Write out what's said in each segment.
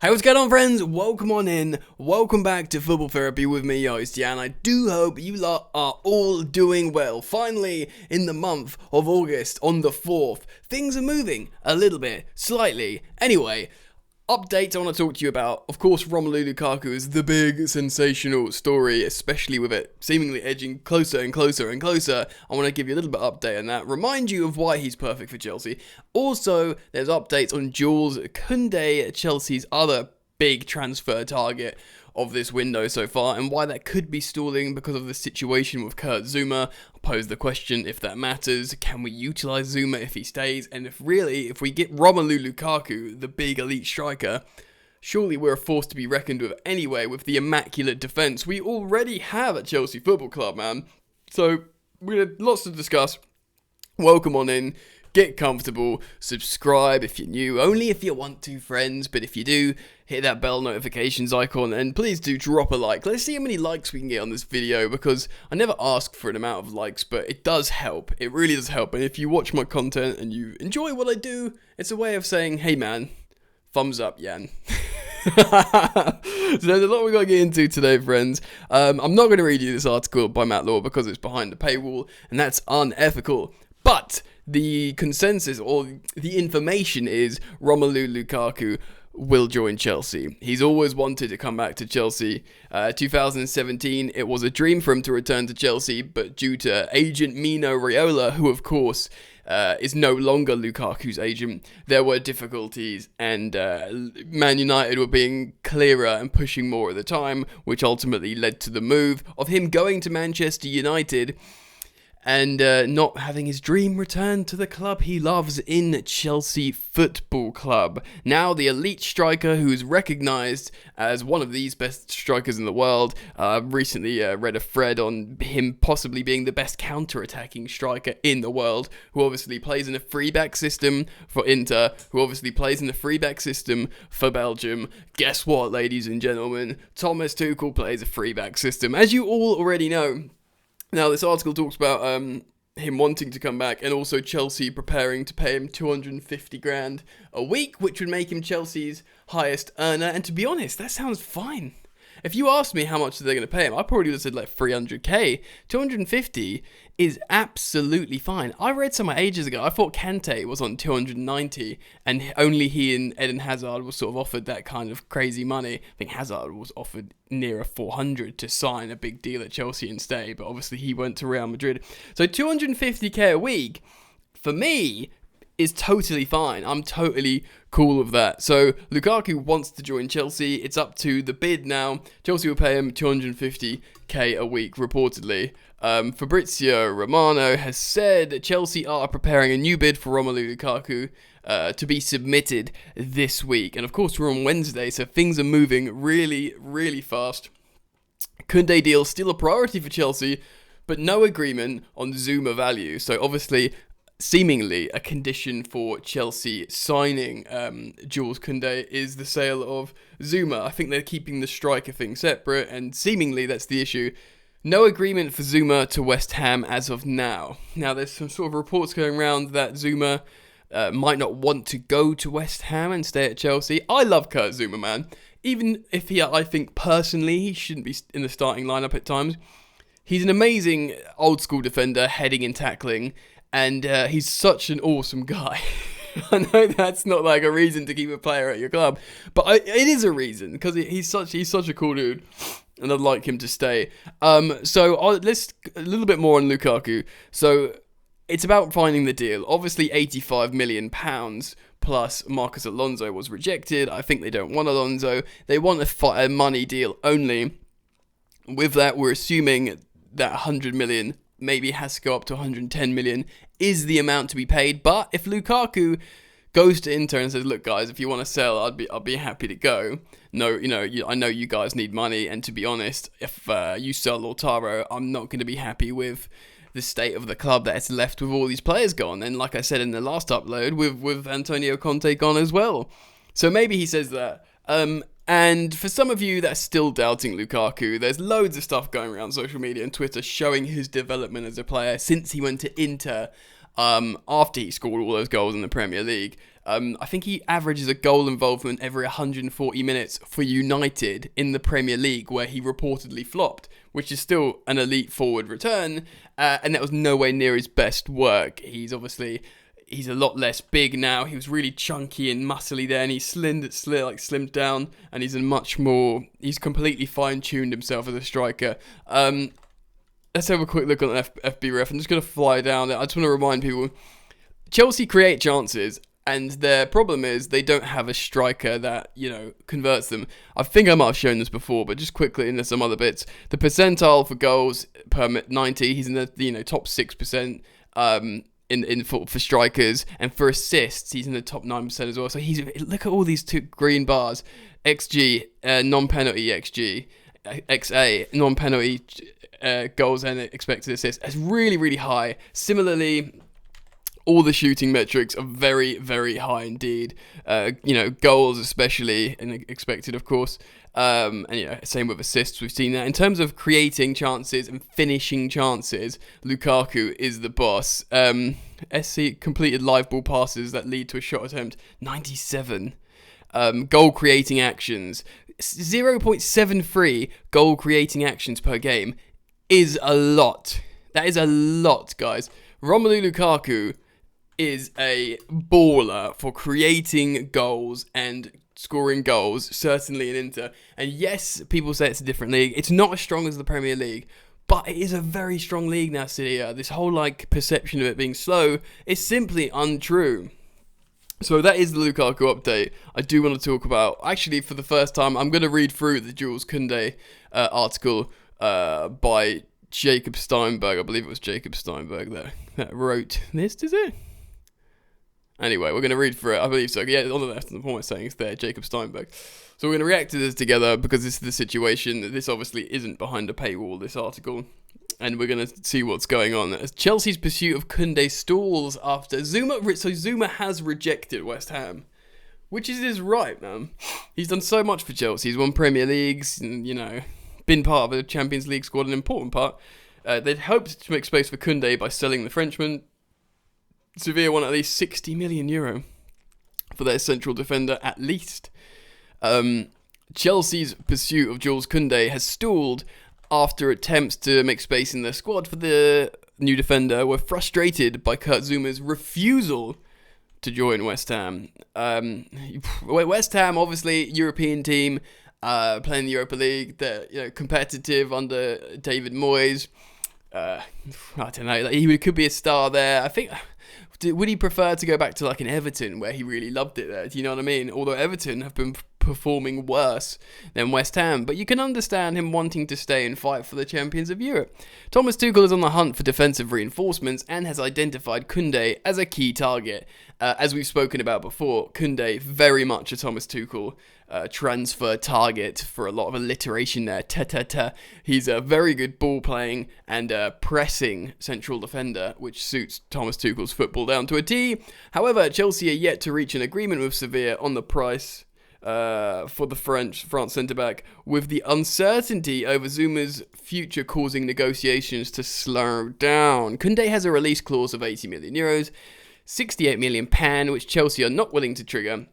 Hey, what's going on, friends? Welcome on in. Welcome back to Football Therapy with me, your host, Jan. I do hope you lot are all doing well. Finally, in the month of August, on the 4th, things are moving a little bit, slightly. Anyway, updates I want to talk to you about. Of course, Romelu Lukaku is the big sensational story, especially with it seemingly edging closer and closer and closer. I want to give you a little bit of update on that, remind you of why he's perfect for Chelsea. Also, there's updates on Jules Kounde, Chelsea's other big transfer target of this window so far, and why that could be stalling because of the situation with Zouma. I'll pose the question if that matters. Can we utilise Zouma if he stays? And if we get Romelu Lukaku, the big elite striker, surely we're a force to be reckoned with anyway, with the immaculate defence we already have at Chelsea Football Club, man. So, we have lots to discuss. Welcome on in. Get comfortable, subscribe if you're new, only if you want to, friends, but if you do, hit that bell notifications icon, and please do drop a like. Let's see how many likes we can get on this video, because I never ask for an amount of likes, but it does help. It really does help, and if you watch my content and you enjoy what I do, it's a way of saying, hey man, thumbs up, Jan. So there's a lot we got to get into today, friends. I'm not going to read you this article by Matt Law because it's behind the paywall, and that's unethical, but the consensus or the information is Romelu Lukaku will join Chelsea. He's always wanted to come back to Chelsea. 2017, it was a dream for him to return to Chelsea, but due to agent Mino Raiola, who of course is no longer Lukaku's agent, there were difficulties, and Man United were being clearer and pushing more at the time, which ultimately led to the move of him going to Manchester United and not having his dream return to the club he loves in Chelsea Football Club. Now the elite striker who's recognised as one of these best strikers in the world. Recently read a thread on him possibly being the best counter-attacking striker in the world, who obviously plays in a free-back system for Inter, who obviously plays in a free-back system for Belgium. Guess what, ladies and gentlemen? Thomas Tuchel plays a free-back system, as you all already know. Now, this article talks about him wanting to come back, and also Chelsea preparing to pay him 250 grand a week, which would make him Chelsea's highest earner. And to be honest, that sounds fine. If you asked me how much they're going to pay him, I probably would have said like 300k. 250 is absolutely fine. I read somewhere ages ago, I thought Kante was on 290, and only he and Eden Hazard was sort of offered that kind of crazy money. I think Hazard was offered nearer 400 to sign a big deal at Chelsea and stay, but obviously he went to Real Madrid. So 250k a week, for me, is totally fine. I'm totally cool with that. So Lukaku wants to join Chelsea. It's up to the bid now. Chelsea will pay him 250k a week, reportedly. Fabrizio Romano has said Chelsea are preparing a new bid for Romelu Lukaku to be submitted this week. And of course, we're on Wednesday, so things are moving really, really fast. Kounde deal still a priority for Chelsea, but no agreement on Zouma value. So obviously, seemingly a condition for Chelsea signing Jules Kounde is the sale of Zouma. I think they're keeping the striker thing separate, and seemingly that's the issue. No agreement for Zouma to West Ham as of now. Now, there's some sort of reports going around that Zouma might not want to go to West Ham and stay at Chelsea. I love Zouma, man. Even if I think personally he shouldn't be in the starting lineup at times. He's an amazing old school defender, heading and tackling, and he's such an awesome guy. I know that's not like a reason to keep a player at your club, but it is a reason, because he's such a cool dude, and I'd like him to stay. So let's a little bit more on Lukaku. So it's about finding the deal. Obviously, £85 million plus Marcus Alonso was rejected. I think they don't want Alonso. They want a money deal only. With that, we're assuming that 100 million maybe has to go up to 110 million is the amount to be paid. But if Lukaku goes to Inter and says, "Look, guys, if you want to sell, I'll be happy to go. No, I know you guys need money, and to be honest, if you sell Lautaro, I'm not going to be happy with the state of the club that's left with all these players gone." And like I said in the last upload, with Antonio Conte gone as well. So maybe he says that. And for some of you that's still doubting Lukaku, there's loads of stuff going around social media and Twitter showing his development as a player since he went to Inter after he scored all those goals in the Premier League. I think he averages a goal involvement every 140 minutes for United in the Premier League, where he reportedly flopped, which is still an elite forward return, and that was nowhere near his best work. He's a lot less big now. He was really chunky and muscly then, and he's slimmed down, and he's completely fine-tuned himself as a striker. Let's have a quick look on the FB ref. I'm just going to fly down there. I just want to remind people, Chelsea create chances, and their problem is they don't have a striker that, converts them. I think I might have shown this before, but just quickly into some other bits. The percentile for goals per 90, he's in the top 6%. For strikers, and for assists he's in the top 9% as well. So look at all these two green bars: XG, non-penalty XG, XA, non-penalty goals and expected assists. It's really, really high. Similarly, all the shooting metrics are very, very high indeed. Goals especially, and expected, of course. And same with assists. We've seen that. In terms of creating chances and finishing chances, Lukaku is the boss. SC completed live ball passes that lead to a shot attempt, 97. Goal creating actions, 0.73 goal creating actions per game is a lot. That is a lot, guys. Romelu Lukaku is a baller for creating goals and scoring goals, certainly in Inter. And yes, people say it's a different league. It's not as strong as the Premier League, but it is a very strong league now, Serie A. This whole perception of it being slow is simply untrue. So that is the Lukaku update. I do want to talk about, actually for the first time, I'm going to read through the Jules Kounde article by Jacob Steinberg. I believe it was Jacob Steinberg that wrote this, is it? Anyway, we're going to read through it. I believe so. Yeah, on the left, the point I'm saying is there, Jacob Steinberg. So we're going to react to this together because this is the situation. This obviously isn't behind a paywall, this article. And we're going to see what's going on. As Chelsea's pursuit of Kounde stalls after Zouma. So Zouma has rejected West Ham, which is his right, man. He's done so much for Chelsea. He's won Premier Leagues, and, been part of a Champions League squad, an important part. They'd hoped to make space for Kounde by selling the Frenchman. Sevilla want at least 60 million euro for their central defender, at least. Chelsea's pursuit of Jules Kounde has stalled after attempts to make space in their squad for the new defender were frustrated by Kurt Zouma's refusal to join West Ham. West Ham, obviously, European team, playing the Europa League. They're competitive under David Moyes. I don't know. He could be a star there. I think. Would he prefer to go back to an Everton where he really loved it there? Do you know what I mean? Although Everton have been performing worse than West Ham, but you can understand him wanting to stay and fight for the champions of Europe. Thomas Tuchel is on the hunt for defensive reinforcements and has identified Kounde as a key target. As we've spoken about before, Kounde very much a Thomas Tuchel transfer target for a lot of alliteration there. He's a very good ball playing and pressing central defender, which suits Thomas Tuchel's football down to a T. However, Chelsea are yet to reach an agreement with Sevilla on the price for the France centre-back, with the uncertainty over Zouma's future causing negotiations to slow down. Kounde has a release clause of 80 million euros, 68 million pound, which Chelsea are not willing to trigger.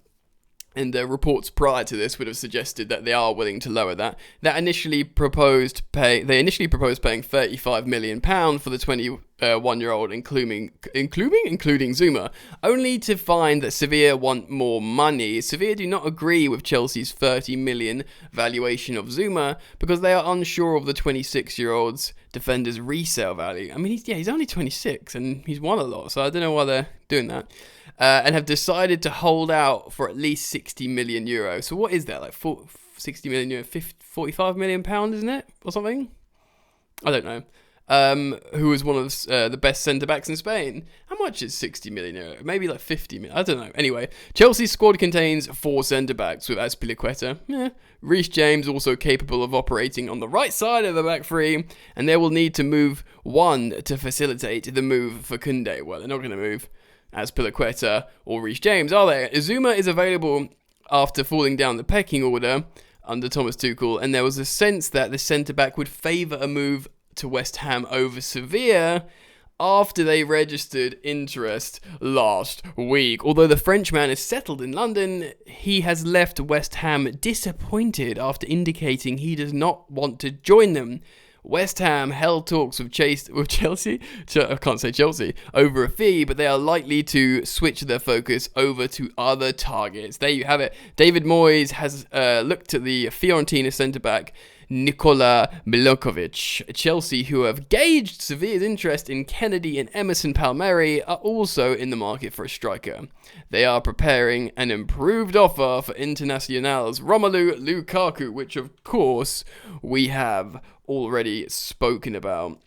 And reports prior to this would have suggested that they are willing to lower that. They initially proposed paying £35 million for the 21-year-old, including Zouma, only to find that Sevilla want more money. Sevilla do not agree with Chelsea's 30 million valuation of Zouma because they are unsure of the 26-year-old's defender's resale value. I mean, he's only 26 and he's won a lot, so I don't know why they're doing that. And have decided to hold out for at least 60 million euros. So what is that, 60 million euro, 45 million pounds, isn't it, or something? I don't know. Who was one of the best centre-backs in Spain. How much is 60 million euro? Maybe 50 million. I don't know. Anyway, Chelsea's squad contains 4 centre-backs with Azpilicueta. Reece James also capable of operating on the right side of the back three, and they will need to move one to facilitate the move for Kounde. Well, they're not going to move Azpilicueta or Reece James, are they? Zouma is available after falling down the pecking order under Thomas Tuchel, and there was a sense that the centre-back would favour a move to West Ham over Sevilla. after they registered interest last week. Although the Frenchman is settled in London, he has left West Ham disappointed after indicating he does not want to join them. West Ham held talks with Chelsea, I can't say Chelsea, over a fee, but they are likely to switch their focus over to other targets. There you have it. David Moyes has looked at the Fiorentina centre-back Nikola Milokovic. Chelsea, who have gauged Sevilla's interest in Kennedy and Emerson Palmieri, are also in the market for a striker. They are preparing an improved offer for Internacional's Romelu Lukaku, which of course we have already spoken about.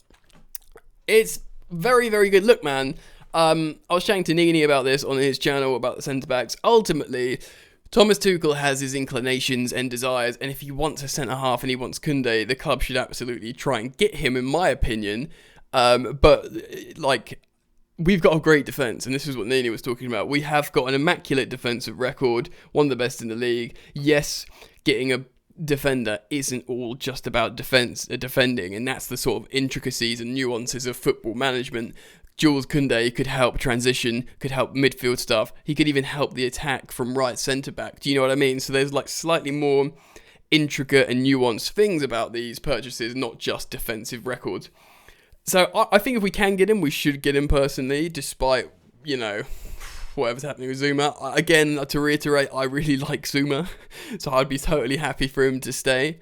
It's very, very good. Look, man, I was chatting to Nini about this on his channel about the centre-backs. Ultimately, Thomas Tuchel has his inclinations and desires, and if he wants a centre-half and he wants Kounde, the club should absolutely try and get him, in my opinion. But, like, we've got a great defence, and this is what Nini was talking about. We have got an immaculate defensive record, one of the best in the league. Yes, getting a defender isn't all just about defending, and that's the sort of intricacies and nuances of football management. Jules Kounde could help transition, could help midfield stuff. He could even help the attack from right centre-back. Do you know what I mean? So there's like slightly more intricate and nuanced things about these purchases, not just defensive records. So I think if we can get him, we should get him personally, despite, you know, whatever's happening with Zouma. Again, to reiterate, I really like Zouma, so I'd be totally happy for him to stay,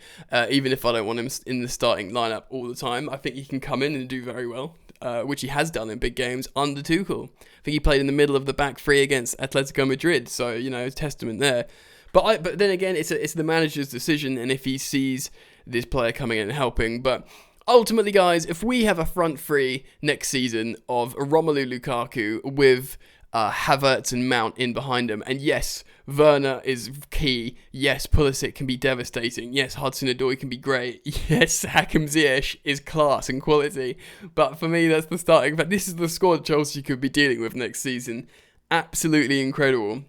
even if I don't want him in the starting lineup all the time. I think he can come in and do very well, which he has done in big games under Tuchel. I think he played in the middle of the back three against Atletico Madrid, so, you know, testament there. But then again, it's the manager's decision, and if he sees this player coming in and helping. But ultimately, guys, if we have a front three next season of Romelu Lukaku with Havertz and Mount in behind him, and yes, Werner is key. Yes, Pulisic can be devastating. Yes, Hudson-Odoi can be great. Yes, Hakim Ziyech is class and quality. But for me, that's the starting. But this is the squad Chelsea could be dealing with next season. Absolutely incredible.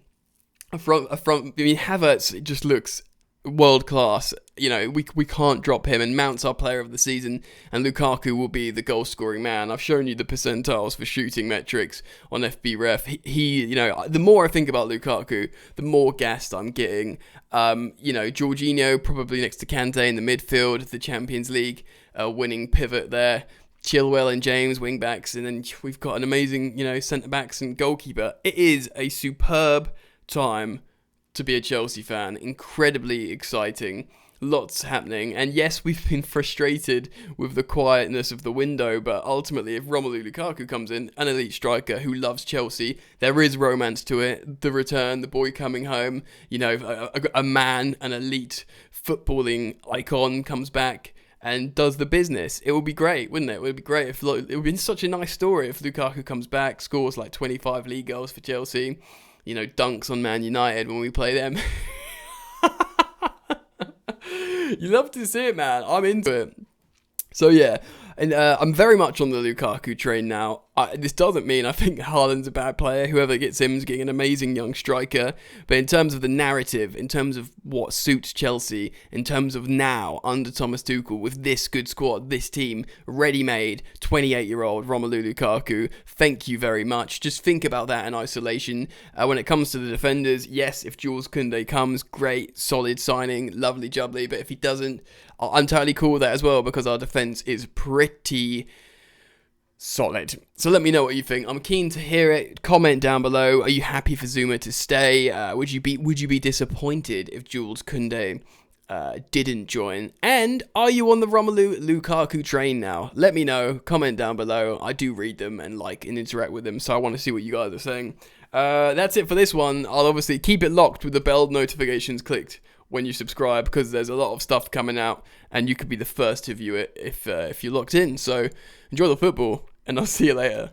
I mean, Havertz just looks world class. You know, we can't drop him, and Mount's our player of the season, and Lukaku will be the goal scoring man. I've shown you the percentiles for shooting metrics on FB Ref. He you know, the more I think about Lukaku, the more gassed I'm getting. You know, Jorginho probably next to Kante in the midfield, the Champions League winning pivot there. Chilwell and James wing backs, and then we've got an amazing, you know, centre backs and goalkeeper. It is a superb time to be a Chelsea fan. Incredibly exciting. Lots happening, and yes, we've been frustrated with the quietness of the window, but ultimately, if Romelu Lukaku comes in, an elite striker who loves Chelsea, there is romance to it. The return, the boy coming home, you know, a man, an elite footballing icon comes back and does the business. It would be great, wouldn't it? It would be great if it would be such a nice story if Lukaku comes back, scores like 25 league goals for Chelsea, you know, dunks on Man United when we play them. You love to see it, man. I'm into it. So yeah, and I'm very much on the Lukaku train now. This doesn't mean I think Haaland's a bad player. Whoever gets him is getting an amazing young striker. But in terms of the narrative, in terms of what suits Chelsea, in terms of now, under Thomas Tuchel, with this good squad, this team, ready-made, 28-year-old Romelu Lukaku, thank you very much. Just think about that in isolation. When it comes to the defenders, yes, if Jules Kounde comes, great, solid signing, lovely jubbly. But if he doesn't, I'm totally cool with that as well, because our defence is pretty solid. So let me know what you think. I'm keen to hear it. Comment down below. Are you happy for Zouma to stay? Would you be disappointed if Jules Kounde didn't join? And are you on the Romelu Lukaku train now? Let me know. Comment down below. I do read them and like and interact with them, so I want to see what you guys are saying. That's it for this one. I'll obviously keep it locked with the bell notifications clicked when you subscribe, because there's a lot of stuff coming out and you could be the first to view it if you're locked in. So enjoy the football, and I'll see you later.